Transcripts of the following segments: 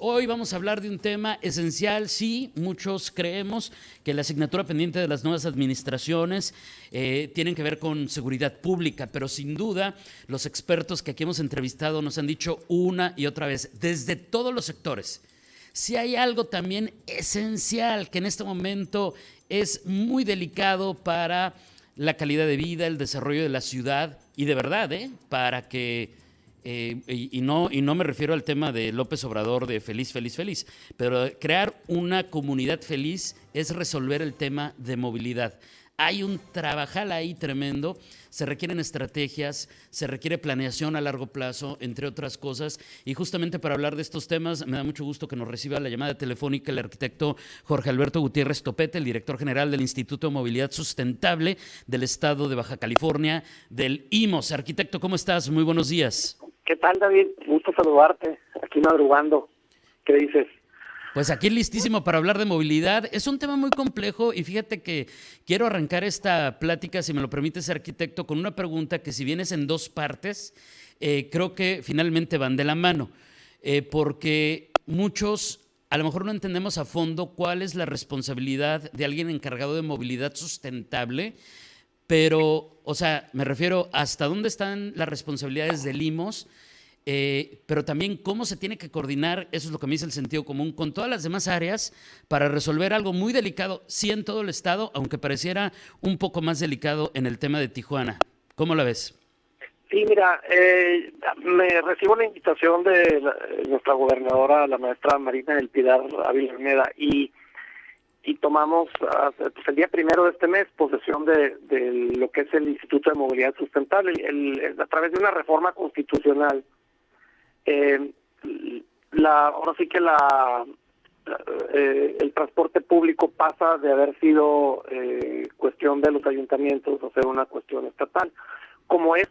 Hoy vamos a hablar de un tema esencial. Sí, muchos creemos que la asignatura pendiente de las nuevas administraciones tienen que ver con seguridad pública, pero sin duda los expertos que aquí hemos entrevistado nos han dicho una y otra vez, desde todos los sectores, si hay algo también esencial que en este momento es muy delicado para la calidad de vida, el desarrollo de la ciudad y de verdad, para que y no me refiero al tema de López Obrador de feliz, feliz, feliz, pero crear una comunidad feliz es resolver el tema de movilidad. Hay un trabajal ahí tremendo, se requieren estrategias, se requiere planeación a largo plazo, entre otras cosas, y justamente para hablar de estos temas me da mucho gusto que nos reciba la llamada telefónica el arquitecto Jorge Alberto Gutiérrez Topete, el director general del Instituto de Movilidad Sustentable del Estado de Baja California, del IMOS. Arquitecto, ¿cómo estás? Muy buenos días. ¿Qué tal, David? Gusto saludarte, aquí madrugando. ¿Qué dices? Pues aquí listísimo para hablar de movilidad. Es un tema muy complejo y fíjate que quiero arrancar esta plática, si me lo permites, arquitecto, con una pregunta que si bien es en dos partes, creo que finalmente van de la mano, porque muchos a lo mejor no entendemos a fondo cuál es la responsabilidad de alguien encargado de movilidad sustentable, pero, o sea, me refiero hasta dónde están las responsabilidades del IMOS, pero también cómo se tiene que coordinar, eso es lo que me dice el sentido común, con todas las demás áreas para resolver algo muy delicado, sí en todo el estado, aunque pareciera un poco más delicado en el tema de Tijuana. ¿Cómo la ves? Sí, mira, me recibo la invitación de nuestra gobernadora, la maestra Marina del Pilar Ávila Olmeda, y tomamos pues el día 1 de este mes posesión de lo que es el Instituto de Movilidad Sustentable, a través de una reforma constitucional. Ahora sí que el transporte público pasa de haber sido cuestión de los ayuntamientos a ser una cuestión estatal, como es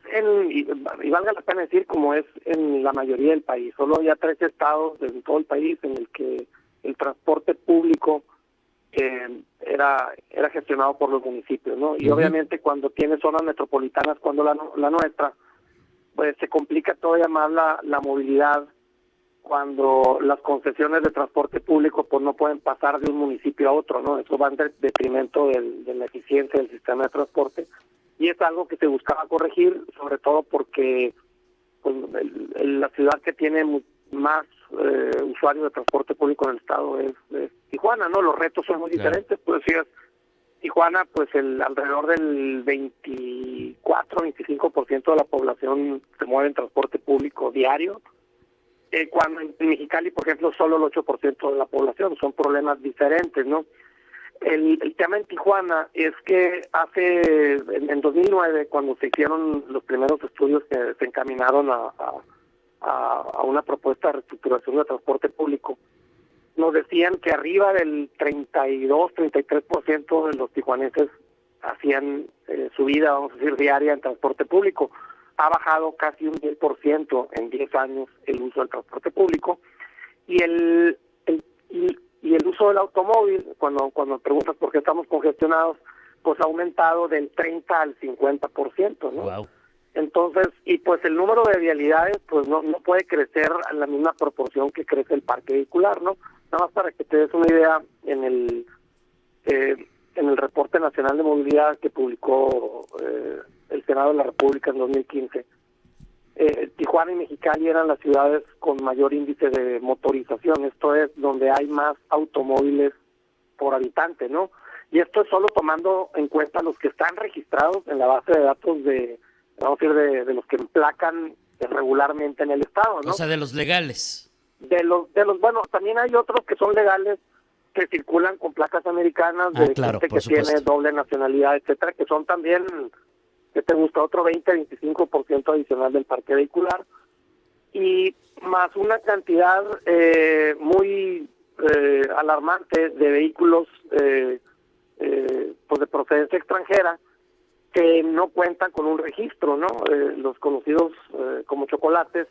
y valga la pena decir, como es en la mayoría del país. Solo hay 3 estados en todo el país en el que el transporte público era gestionado por los municipios, ¿no? Y obviamente cuando tiene zonas metropolitanas, cuando la nuestra, pues se complica todavía más la movilidad cuando las concesiones de transporte público pues no pueden pasar de un municipio a otro, ¿no? Eso va en detrimento de la eficiencia del sistema de transporte, y es algo que se buscaba corregir, sobre todo porque pues, la ciudad que tiene más usuarios de transporte público en el estado es Tijuana, ¿no? Los retos son muy diferentes, pues decías, Tijuana, pues alrededor del 24-25% de la población se mueve en transporte público diario, cuando en Mexicali, por ejemplo, solo el 8% de la población. Son problemas diferentes, ¿no? El tema en Tijuana es que en 2009, cuando se hicieron los primeros estudios que se encaminaron a una propuesta de reestructuración de transporte público, nos decían que arriba del 32-33% de los tijuanenses hacían su vida, vamos a decir, diaria en transporte público. Ha bajado casi un 10% en 10 años el uso del transporte público, y el uso del automóvil, cuando preguntas por qué estamos congestionados, pues ha aumentado del 30 al 50%, ¿no? Wow. Entonces, y pues el número de vialidades pues no puede crecer a la misma proporción que crece el parque vehicular, ¿no? Nada más para que te des una idea, en el reporte nacional de movilidad que publicó el Senado de la República en 2015, Tijuana y Mexicali eran las ciudades con mayor índice de motorización, esto es, donde hay más automóviles por habitante, ¿no? Y esto es solo tomando en cuenta los que están registrados en la base de datos de los que emplacan regularmente en el estado, ¿no? O sea, de los legales. Bueno, también hay otros que son legales, que circulan con placas americanas, de claro, gente que supuesto. tiene doble nacionalidad, etcétera, que son también, que te gusta, otro 20-25% adicional del parque vehicular, y más una cantidad muy alarmante de vehículos pues de procedencia extranjera que no cuentan con un registro, ¿no? Los conocidos como chocolates,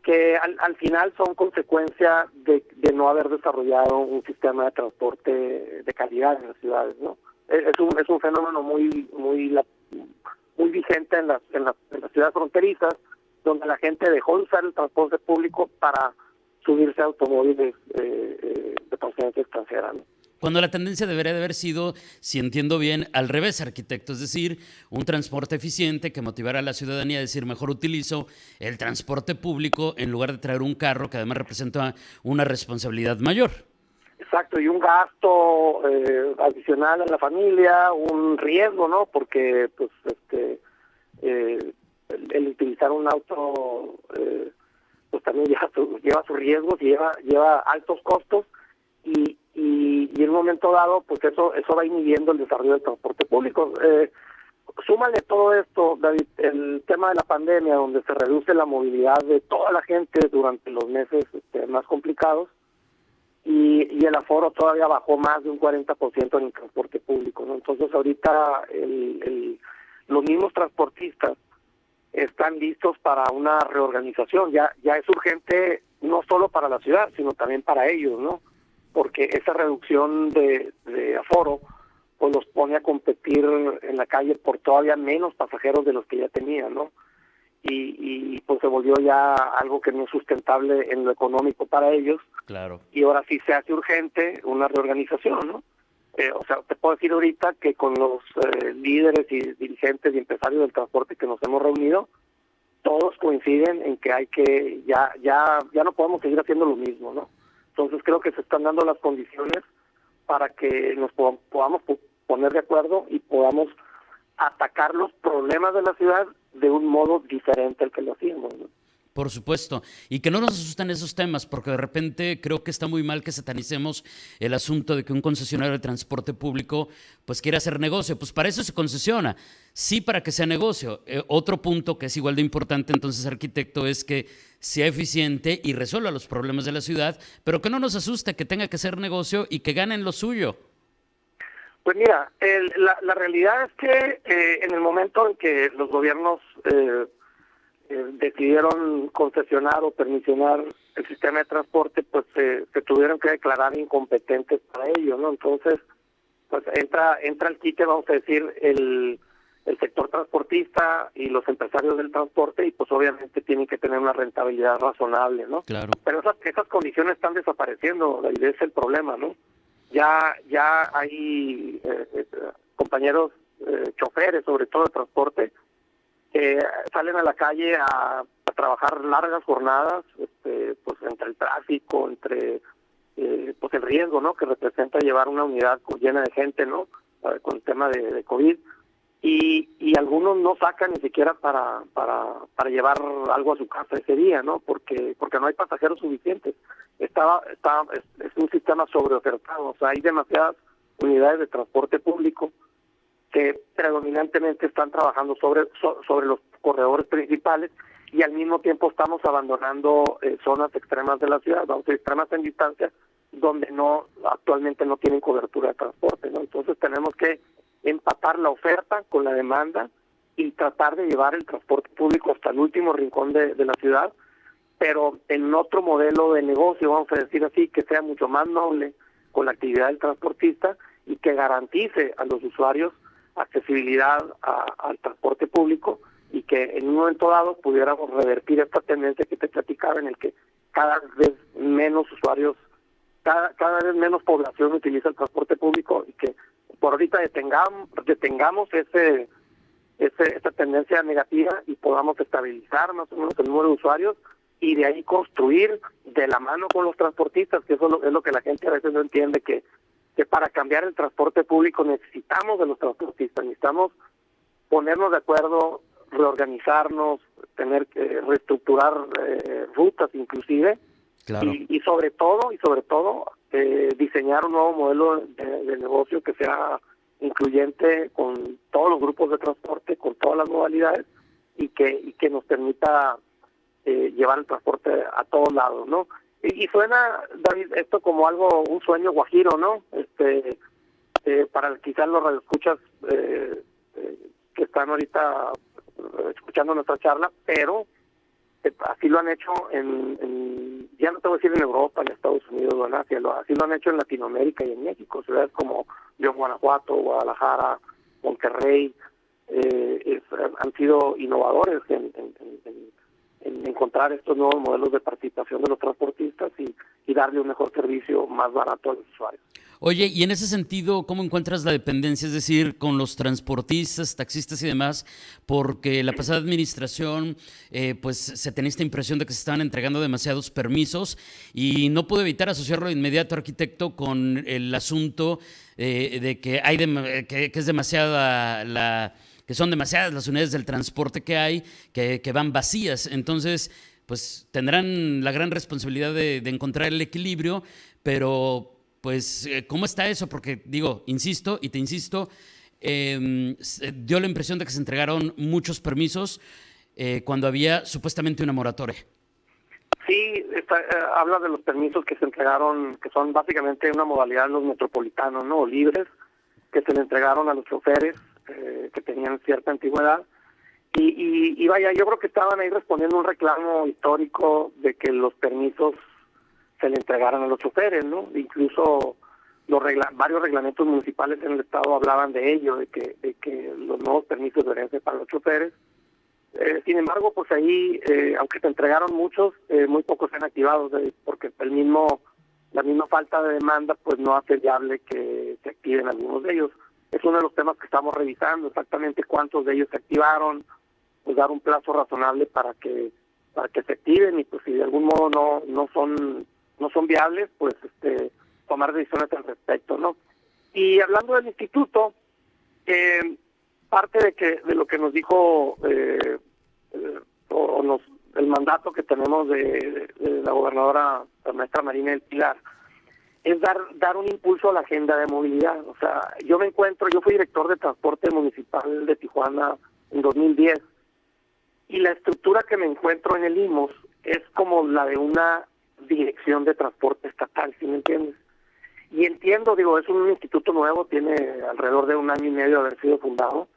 que al final son consecuencia de no haber desarrollado un sistema de transporte de calidad en las ciudades, ¿no? Es un fenómeno muy vigente en las ciudades fronterizas, donde la gente dejó de usar el transporte público para subirse a automóviles de procedencia extranjera, ¿no? Cuando la tendencia debería de haber sido, si entiendo bien, al revés, arquitecto, es decir, un transporte eficiente que motivara a la ciudadanía a decir, mejor utilizo el transporte público en lugar de traer un carro que además representa una responsabilidad mayor. Exacto, y un gasto adicional a la familia, un riesgo, ¿no? Porque pues el utilizar un auto pues también lleva sus riesgos, lleva altos costos y en un momento dado pues eso va inhibiendo el desarrollo del transporte público. Súmale todo esto, David, el tema de la pandemia, donde se reduce la movilidad de toda la gente durante los meses más complicados, y el aforo todavía bajó más de un 40% en el transporte público, ¿no? Entonces ahorita los mismos transportistas están listos para una reorganización. Ya es urgente no solo para la ciudad, sino también para ellos, ¿no? Porque esa reducción de aforo pues los pone a competir en la calle por todavía menos pasajeros de los que ya tenían, ¿no? Y pues se volvió ya algo que no es sustentable en lo económico para ellos. Claro. Y ahora sí se hace urgente una reorganización, ¿no? O sea, te puedo decir ahorita que con los líderes y dirigentes y empresarios del transporte que nos hemos reunido, todos coinciden en que ya no podemos seguir haciendo lo mismo, ¿no? Entonces creo que se están dando las condiciones para que nos podamos poner de acuerdo y podamos atacar los problemas de la ciudad de un modo diferente al que lo hacíamos, ¿no? Por supuesto, y que no nos asustan esos temas, porque de repente creo que está muy mal que satanicemos el asunto de que un concesionario de transporte público pues quiere hacer negocio. Pues para eso se concesiona, sí, para que sea negocio. Otro punto que es igual de importante entonces, arquitecto, es que sea eficiente y resuelva los problemas de la ciudad, pero que no nos asuste que tenga que ser negocio y que ganen lo suyo. Pues mira, la realidad es que en el momento en que los gobiernos decidieron concesionar o permisionar el sistema de transporte, pues se tuvieron que declarar incompetentes para ello, ¿no? Entonces, pues entra el quite, vamos a decir, el sector transportista y los empresarios del transporte, y pues obviamente tienen que tener una rentabilidad razonable, ¿no? Claro. Pero esas condiciones están desapareciendo, y ese es el problema, ¿no? Ya hay compañeros choferes, sobre todo de transporte, salen a la calle a trabajar largas jornadas, pues entre el tráfico, entre pues el riesgo, ¿no?, que representa llevar una unidad llena de gente, ¿no?, con el tema de COVID, y algunos no sacan ni siquiera para llevar algo a su casa ese día, ¿no?, porque no hay pasajeros suficientes. Es un sistema sobreofertado, o sea, hay demasiadas unidades de transporte público que predominantemente están trabajando sobre los corredores principales, y al mismo tiempo estamos abandonando zonas extremas de la ciudad, vamos a decir, extremas en distancia, donde actualmente no tienen cobertura de transporte, ¿no? Entonces tenemos que empatar la oferta con la demanda y tratar de llevar el transporte público hasta el último rincón de la ciudad, pero en otro modelo de negocio, vamos a decir así, que sea mucho más noble con la actividad del transportista y que garantice a los usuarios accesibilidad al transporte público, y que en un momento dado pudiéramos revertir esta tendencia que te platicaba, en el que cada vez menos usuarios, cada vez menos población utiliza el transporte público, y que por ahorita detengamos esa tendencia negativa y podamos estabilizar más o menos el número de usuarios, y de ahí construir de la mano con los transportistas, que eso es lo que la gente a veces no entiende, que para cambiar el transporte público necesitamos de los transportistas, necesitamos ponernos de acuerdo, reorganizarnos, tener que reestructurar rutas inclusive, claro. y sobre todo diseñar un nuevo modelo de negocio que sea incluyente con todos los grupos de transporte, con todas las modalidades, y que nos permita llevar el transporte a todos lados, ¿no? Y suena, David, esto como un sueño guajiro, ¿no? Para quizás los radioescuchas que están ahorita escuchando nuestra charla, pero así lo han hecho ya no te voy a decir en Europa, en Estados Unidos o en Asia, así lo han hecho en Latinoamérica y en México, ciudades como León, Guanajuato, Guadalajara, Monterrey, han sido innovadores en en encontrar estos nuevos modelos de participación de los transportistas y darle un mejor servicio más barato a los usuarios. Oye, y en ese sentido, ¿cómo encuentras la dependencia? Es decir, con los transportistas, taxistas y demás, porque la pasada administración, pues se tenía esta impresión de que se estaban entregando demasiados permisos y no puedo evitar asociarlo de inmediato, arquitecto, con el asunto de que hay que es demasiada que son demasiadas las unidades del transporte que hay, que van vacías. Entonces, pues tendrán la gran responsabilidad de encontrar el equilibrio, pero pues, ¿cómo está eso? Porque digo, insisto y te insisto, dio la impresión de que se entregaron muchos permisos cuando había supuestamente una moratoria. Sí, habla de los permisos que se entregaron, que son básicamente una modalidad de los metropolitanos, ¿no? O libres, que se le entregaron a los choferes que tenían cierta antigüedad. Y vaya, yo creo que estaban ahí respondiendo a un reclamo histórico de que los permisos se le entregaran a los choferes, ¿no? Incluso varios reglamentos municipales en el estado hablaban de ello, de que los nuevos permisos deberían ser para los choferes. Sin embargo, pues ahí, aunque se entregaron muchos, muy pocos se han activado, porque la misma falta de demanda pues no hace viable que se activen algunos de ellos. Es uno de los temas que estamos revisando, exactamente cuántos de ellos se activaron, pues dar un plazo razonable para que se activen, y pues si de algún modo no son viables, pues tomar decisiones al respecto, ¿no? Y hablando del instituto, parte de lo que nos dijo el mandato que tenemos de la gobernadora, la maestra Marina del Pilar, es dar un impulso a la agenda de movilidad. O sea, yo fui director de transporte municipal de Tijuana en 2010, y la estructura que me encuentro en el IMOS es como la de una dirección de transporte estatal, ¿sí me entiendes? Y entiendo, es un instituto nuevo, tiene alrededor de 1 año y medio de haber sido fundado.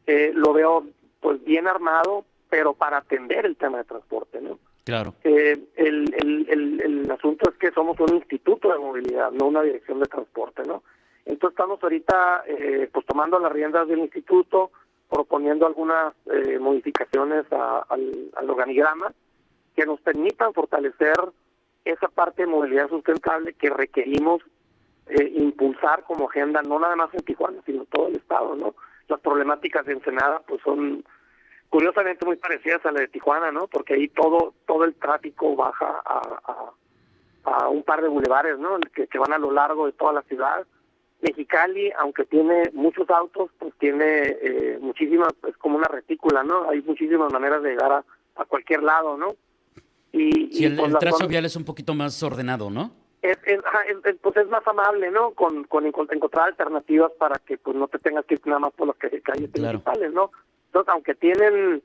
Lo veo pues bien armado, pero para atender el tema de transporte, ¿no? Claro. El asunto es que somos un instituto de movilidad, no una dirección de transporte, ¿no? Entonces estamos ahorita pues tomando las riendas del instituto, proponiendo algunas modificaciones al organigrama que nos permitan fortalecer esa parte de movilidad sustentable que requerimos impulsar como agenda, no nada más en Tijuana, sino todo el estado, ¿no? Las problemáticas de Ensenada pues son curiosamente muy parecidas a la de Tijuana, ¿no? Porque ahí todo el tráfico baja a un par de bulevares, ¿no? Que van a lo largo de toda la ciudad. Mexicali, aunque tiene muchos autos, pues tiene muchísimas, es como una retícula, ¿no? Hay muchísimas maneras de llegar a cualquier lado, ¿no? Sí, el trazo vial es un poquito más ordenado, ¿no? Pues es más amable, ¿no? Con encontrar alternativas para que pues no te tengas que ir nada más por las calles principales, ¿no? Entonces, aunque tienen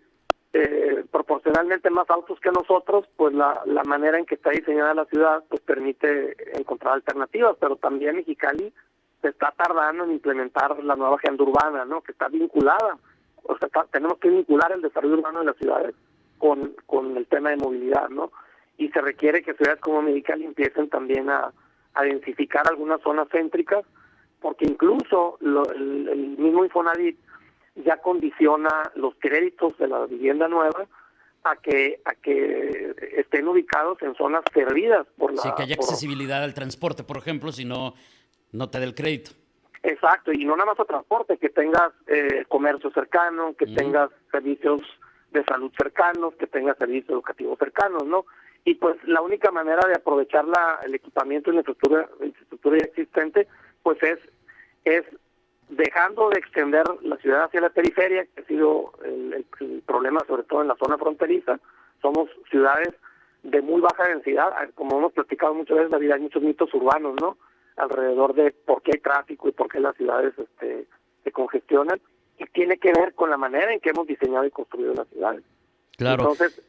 proporcionalmente más autos que nosotros, pues la manera en que está diseñada la ciudad pues permite encontrar alternativas, pero también Mexicali se está tardando en implementar la nueva agenda urbana, ¿no? Que está vinculada, o sea, tenemos que vincular el desarrollo urbano de las ciudades con el tema de movilidad, ¿no? Y se requiere que ciudades como Mexicali empiecen también a densificar algunas zonas céntricas, porque incluso el mismo Infonavit ya condiciona los créditos de la vivienda nueva a que estén ubicados en zonas servidas por la... Sí, que haya accesibilidad al transporte, por ejemplo, si no te da el crédito. Exacto, y no nada más a transporte, que tengas comercio cercano, que tengas servicios de salud cercanos, que tengas servicios educativos cercanos, ¿no? Y pues la única manera de aprovechar el equipamiento y la infraestructura ya existente, pues es dejando de extender la ciudad hacia la periferia, que ha sido el problema sobre todo en la zona fronteriza. Somos ciudades de muy baja densidad, como hemos platicado muchas veces, hay muchos mitos urbanos, ¿no? Alrededor de por qué hay tráfico y por qué las ciudades se congestionan, y tiene que ver con la manera en que hemos diseñado y construido las ciudades. Claro. Entonces,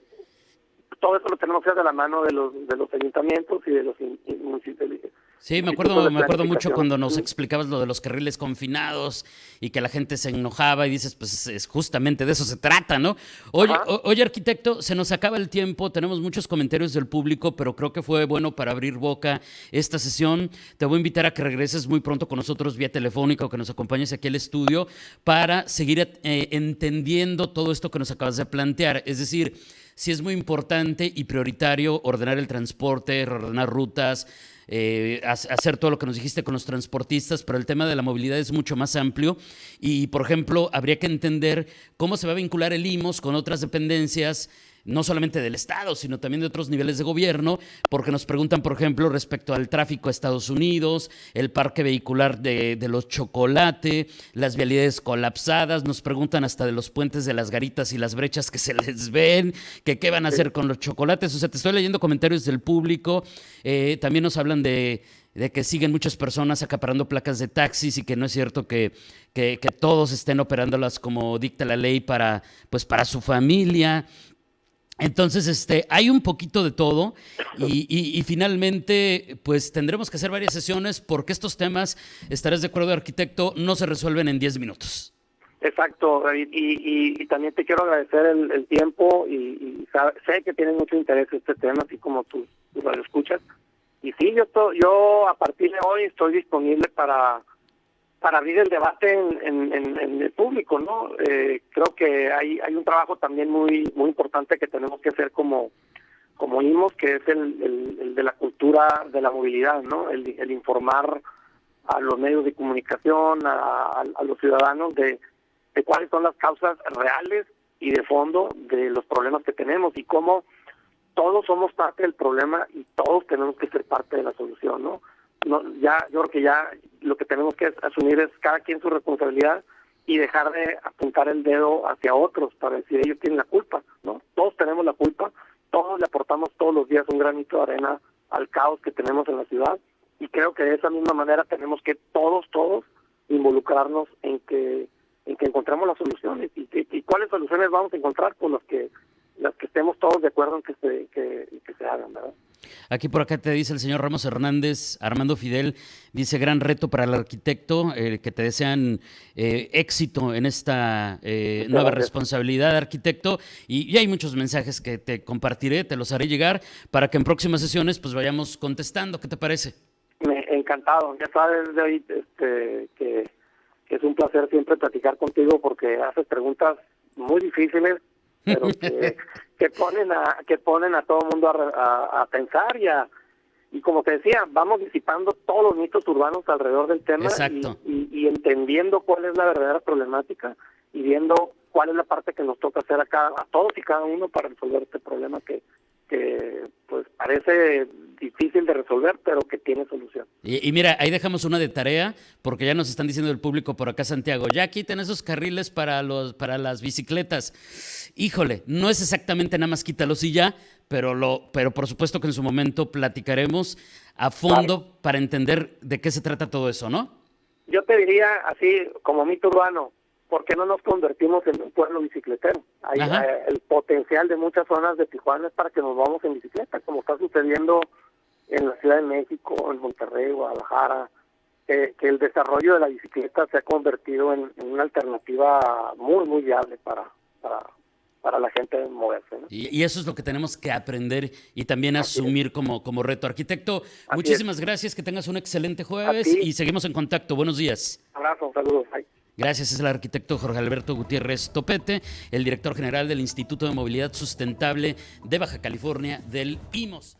todo eso lo tenemos que hacer de la mano de los ayuntamientos y de los municipios. Sí, me acuerdo mucho cuando nos explicabas lo de los carriles confinados y que la gente se enojaba y dices, pues es justamente de eso se trata, ¿no? Oye, arquitecto, se nos acaba el tiempo, tenemos muchos comentarios del público, pero creo que fue bueno para abrir boca esta sesión. Te voy a invitar a que regreses muy pronto con nosotros vía telefónica o que nos acompañes aquí al estudio para seguir entendiendo todo esto que nos acabas de plantear. Es decir, sí es muy importante y prioritario ordenar el transporte, reordenar rutas, hacer todo lo que nos dijiste con los transportistas, pero el tema de la movilidad es mucho más amplio y, por ejemplo, habría que entender cómo se va a vincular el IMSS con otras dependencias, no solamente del Estado, sino también de otros niveles de gobierno, porque nos preguntan, por ejemplo, respecto al tráfico a Estados Unidos, el parque vehicular de los Chocolate, las vialidades colapsadas, nos preguntan hasta de los puentes de las Garitas y las brechas que se les ven, que qué van a hacer con los chocolates. O sea, te estoy leyendo comentarios del público, también nos hablan de que siguen muchas personas acaparando placas de taxis y que no es cierto que todos estén operándolas como dicta la ley para su familia. Entonces, hay un poquito de todo y finalmente, pues tendremos que hacer varias sesiones porque estos temas, estarás de acuerdo, arquitecto, no se resuelven en 10 minutos. Exacto, y también te quiero agradecer el tiempo y sé que tienes mucho interés en este tema, así como tú lo escuchas. Y sí, yo a partir de hoy estoy disponible para abrir el debate en el público, ¿no? Creo que hay un trabajo también muy importante que tenemos que hacer como IMSS, que es el de la cultura de la movilidad, ¿no? El informar a los medios de comunicación, a los ciudadanos de cuáles son las causas reales y de fondo de los problemas que tenemos y cómo todos somos parte del problema y todos tenemos que ser parte de la solución, ¿no? No, yo creo que ya lo que tenemos que asumir es cada quien su responsabilidad y dejar de apuntar el dedo hacia otros para decir ellos tienen la culpa, ¿no? Todos tenemos la culpa, todos le aportamos todos los días un granito de arena al caos que tenemos en la ciudad y creo que de esa misma manera tenemos que todos involucrarnos en que encontremos las soluciones y cuáles soluciones vamos a encontrar con las que estemos todos de acuerdo en que se hagan, ¿verdad? Aquí por acá te dice el señor Ramos Hernández, Armando Fidel, dice gran reto para el arquitecto, que te desean éxito en esta nueva responsabilidad, arquitecto, y hay muchos mensajes que te compartiré, te los haré llegar para que en próximas sesiones pues vayamos contestando. ¿Qué te parece? Encantado, ya sabes, David, que es un placer siempre platicar contigo porque haces preguntas muy difíciles, pero que ponen a todo el mundo a pensar y como te decía, vamos disipando todos los mitos urbanos alrededor del tema y entendiendo cuál es la verdadera problemática y viendo cuál es la parte que nos toca hacer a todos y cada uno para resolver este problema que pues parece difícil de resolver, pero que tiene solución. Y mira, ahí dejamos una de tarea, porque ya nos están diciendo el público por acá, Santiago, ya quiten esos carriles para las bicicletas. Híjole, no es exactamente nada más quítalos y ya, pero por supuesto que en su momento platicaremos a fondo para entender de qué se trata todo eso, ¿no? Yo te diría así, como mito urbano, ¿por qué no nos convertimos en un pueblo bicicletero? El potencial de muchas zonas de Tijuana es para que nos vamos en bicicleta, como está sucediendo en la Ciudad de México, en Monterrey, Guadalajara, que el desarrollo de la bicicleta se ha convertido en una alternativa muy viable para la gente moverse, ¿no? Y eso es lo que tenemos que aprender y también asumir como reto. Arquitecto, muchísimas gracias, que tengas un excelente jueves y seguimos en contacto. Buenos días. Abrazo, saludos. Bye. Gracias, es el arquitecto Jorge Alberto Gutiérrez Topete, el director general del Instituto de Movilidad Sustentable de Baja California del IMSS.